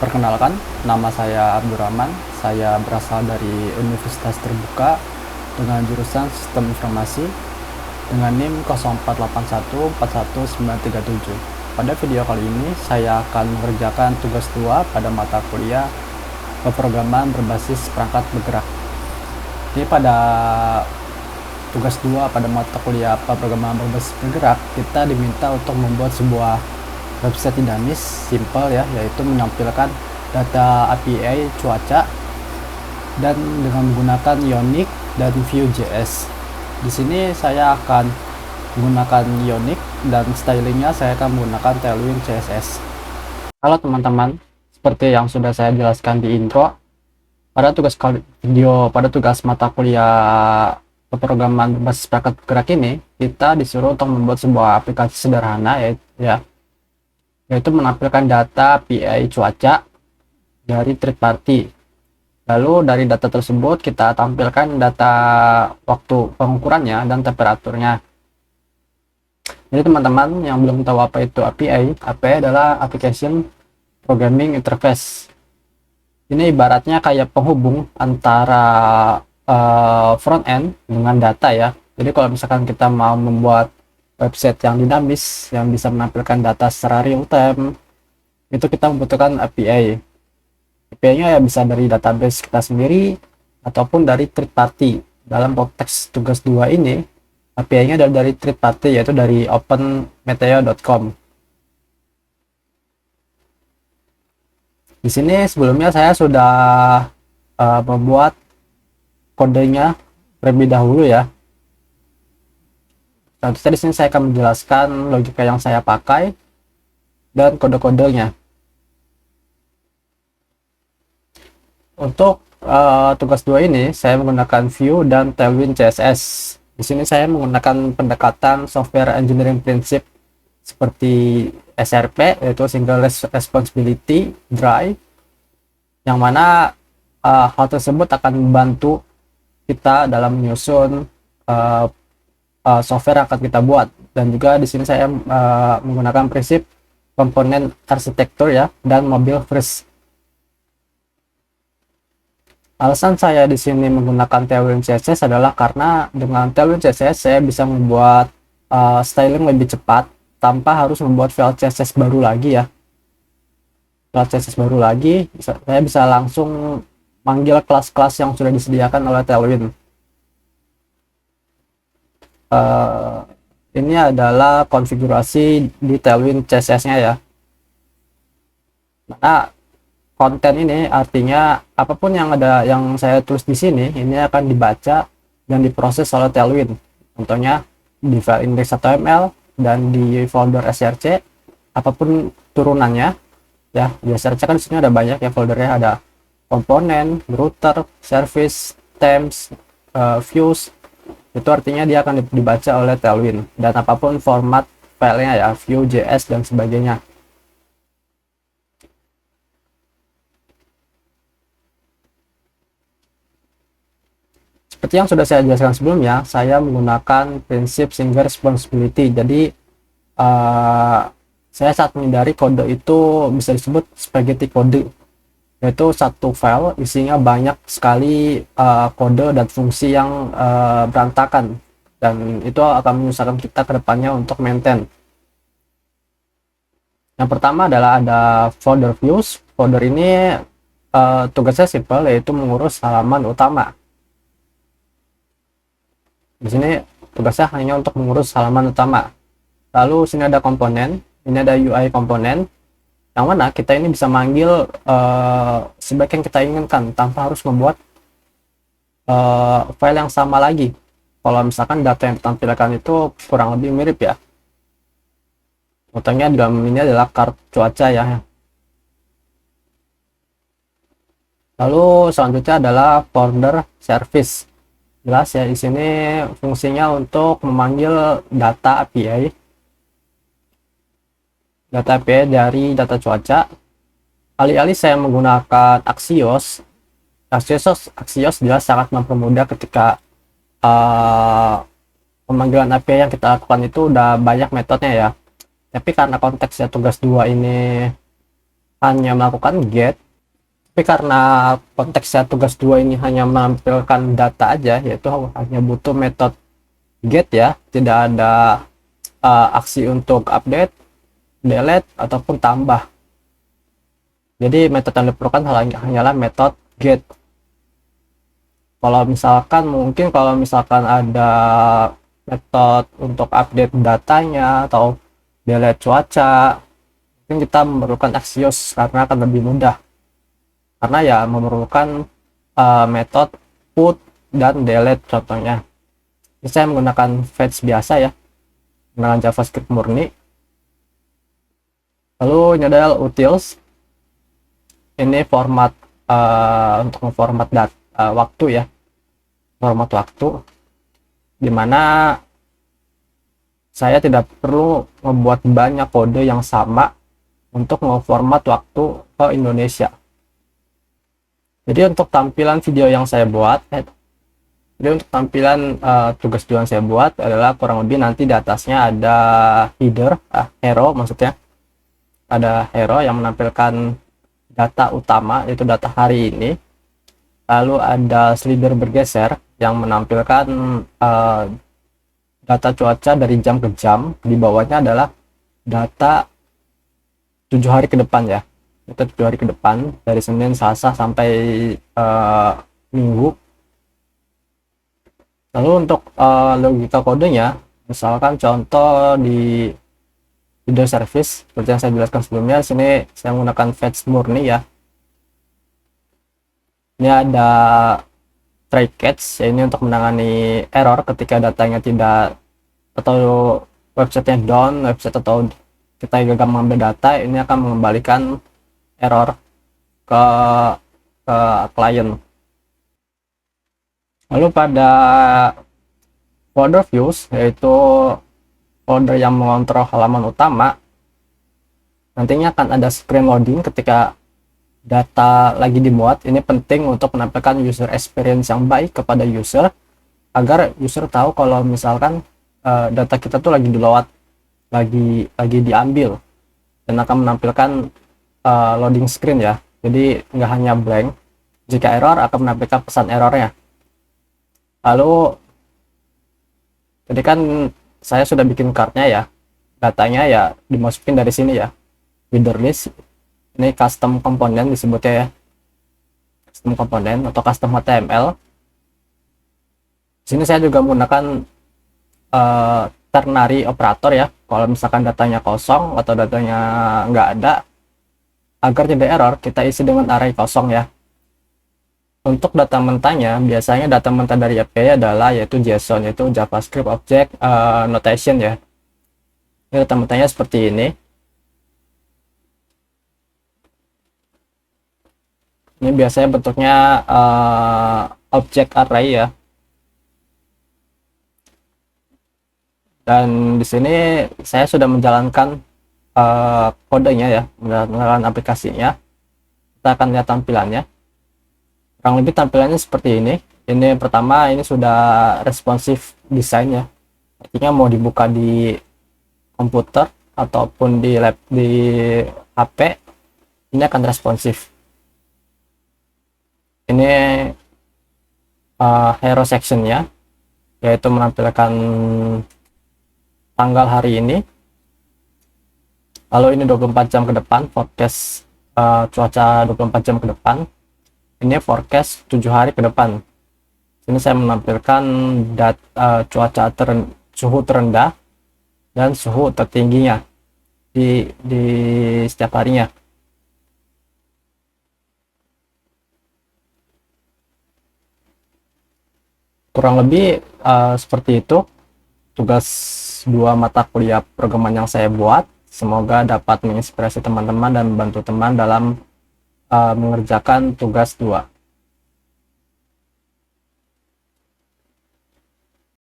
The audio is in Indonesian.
Perkenalkan, nama saya Abdurrahman. Saya berasal dari Universitas Terbuka dengan jurusan Sistem Informasi dengan NIM 0481419937. Pada video kali ini, saya akan mengerjakan tugas 2 pada mata kuliah pemrograman berbasis perangkat bergerak. Ini pada tugas 2 pada mata kuliah pemrograman berbasis bergerak, kita diminta untuk membuat sebuah website dinamis simple ya, yaitu menampilkan data API cuaca dan dengan menggunakan Ionic dan Vue.js. Di sini saya akan menggunakan Ionic dan stylingnya saya akan menggunakan Tailwind CSS. Halo teman-teman, seperti yang sudah saya jelaskan di intro, pada tugas mata kuliah pemrograman berbasis perangkat bergerak ini, kita disuruh untuk membuat sebuah aplikasi sederhana yaitu menampilkan data API cuaca dari third party. Lalu dari data tersebut kita tampilkan data waktu pengukurannya dan temperaturnya. Jadi teman-teman yang belum tahu apa itu API adalah Application Programming Interface. Ini ibaratnya kayak penghubung antara front end dengan data ya. Jadi kalau misalkan kita mau membuat website yang dinamis yang bisa menampilkan data secara real time, itu kita membutuhkan API. API-nya ya bisa dari database kita sendiri ataupun dari third party. Dalam konteks tugas 2 ini, API-nya dari third party, yaitu dari openmeteo.com. Di sini sebelumnya saya sudah membuat kodenya terlebih dahulu ya. Di sini saya akan menjelaskan logika yang saya pakai dan kode-kodenya. Untuk tugas 2 ini saya menggunakan Vue dan Tailwind CSS. Di sini saya menggunakan pendekatan software engineering principle seperti SRP, yaitu Single Responsibility Drive, yang mana hal tersebut akan membantu kita dalam menyusun software yang akan kita buat. Dan juga di sini saya menggunakan prinsip komponen arsitektur ya, dan mobile first. Alasan saya di sini menggunakan Tailwind CSS adalah karena dengan Tailwind CSS saya bisa membuat styling lebih cepat tanpa harus membuat file CSS baru lagi ya. File CSS baru lagi, saya bisa langsung manggil kelas-kelas yang sudah disediakan oleh Tailwind. Ini adalah konfigurasi di Tailwind CSS-nya ya. Nah, konten ini artinya apapun yang saya tulis di sini ini akan dibaca dan diproses oleh Tailwind. Contohnya di file index.html dan di folder src, apapun turunannya ya. Di src kan di sini ada banyak ya foldernya, ada komponen, router, service, themes, views. Itu artinya dia akan dibaca oleh Tailwind, dan apapun format filenya ya, Vue.js dan sebagainya. Seperti yang sudah saya jelaskan sebelumnya, saya menggunakan prinsip single responsibility. Jadi saya saat menghindari kode itu bisa disebut spaghetti kode, yaitu satu file isinya banyak sekali kode dan fungsi yang berantakan, dan itu akan menyusahkan kita ke depannya untuk maintain. Yang pertama adalah ada folder views. Folder ini tugasnya simple, yaitu mengurus halaman utama. Di sini tugasnya hanya untuk mengurus halaman utama. Lalu sini ada komponen, ini ada UI komponen, yang mana kita ini bisa manggil sebaik yang kita inginkan tanpa harus membuat file yang sama lagi. Kalau misalkan data yang ditampilkan itu kurang lebih mirip ya. Contohnya dalam ini adalah kartu cuaca ya. Lalu selanjutnya adalah folder service. Jelas ya, di sini fungsinya untuk memanggil data API dari data cuaca. Alih-alih saya menggunakan Axios jelas sangat mempermudah ketika pemanggilan API yang kita lakukan itu udah banyak metodenya ya. Tapi karena konteksnya tugas 2 ini hanya melakukan get, tapi karena konteksnya tugas 2 ini hanya menampilkan data aja, yaitu hanya butuh metode get ya, tidak ada aksi untuk update, delete ataupun tambah. Jadi metode yang diperlukan hanyalah metode get. Kalau misalkan ada metode untuk update datanya atau delete cuaca, mungkin kita memerlukan Axios karena akan lebih mudah, karena ya memerlukan metode put dan delete. Contohnya ini saya menggunakan fetch biasa ya, menggunakan JavaScript murni. Lalu ini adalah utils, ini format untuk memformat waktu ya, format waktu, dimana saya tidak perlu membuat banyak kode yang sama untuk memformat waktu ke Indonesia. Jadi untuk tampilan video yang saya buat, jadi untuk tampilan tugas yang saya buat adalah kurang lebih nanti di atasnya ada header, hero maksudnya, ada hero yang menampilkan data utama, yaitu data hari ini. Lalu ada slider bergeser yang menampilkan data cuaca dari jam ke jam. Di bawahnya adalah data 7 hari ke depan ya, itu 7 hari ke depan dari Senin, Selasa sampai Minggu. Lalu untuk logika kodenya, misalkan contoh di video service seperti yang saya jelaskan sebelumnya, sini saya menggunakan fetch murni ya. Ini ada try catch, ya ini untuk menangani error ketika datanya tidak, atau websitenya down, website atau kita gagal mengambil data, ini akan mengembalikan error ke klien. Lalu pada folder views, yaitu folder yang mengontrol halaman utama, nantinya akan ada screen loading ketika data lagi dimuat. Ini penting untuk menampilkan user experience yang baik kepada user, agar user tahu kalau misalkan data kita tuh lagi di-load, lagi diambil, dan akan menampilkan loading screen ya. Jadi nggak hanya blank. Jika error akan menampilkan pesan errornya. Lalu tadi kan saya sudah bikin kartnya ya, datanya ya dimasukin dari sini ya, header list. Ini custom komponen disebutnya ya, custom komponen atau custom HTML. Sini saya juga menggunakan ternary operator ya, kalau misalkan datanya kosong atau datanya nggak ada, agar tidak error kita isi dengan array kosong ya. Untuk data mentahnya, biasanya data mentah dari API adalah yaitu JSON, yaitu JavaScript Object Notation ya. Ini data mentahnya seperti ini. Ini biasanya bentuknya object array ya. Dan di sini saya sudah menjalankan kodenya ya, menjalankan aplikasinya. Kita akan lihat tampilannya. Kurang lebih tampilannya seperti ini. Ini pertama, ini sudah responsive design ya. Artinya mau dibuka di komputer ataupun di HP, ini akan responsif. Ini hero sectionnya, yaitu menampilkan tanggal hari ini. Lalu ini 24 jam ke depan, forecast cuaca 24 jam ke depan. Ini forecast 7 hari ke depan. Sini saya menampilkan cuaca suhu terendah dan suhu tertingginya di setiap harinya. Kurang lebih seperti itu tugas 2 mata kuliah programan yang saya buat. Semoga dapat menginspirasi teman-teman dan membantu teman dalam mengerjakan tugas 2.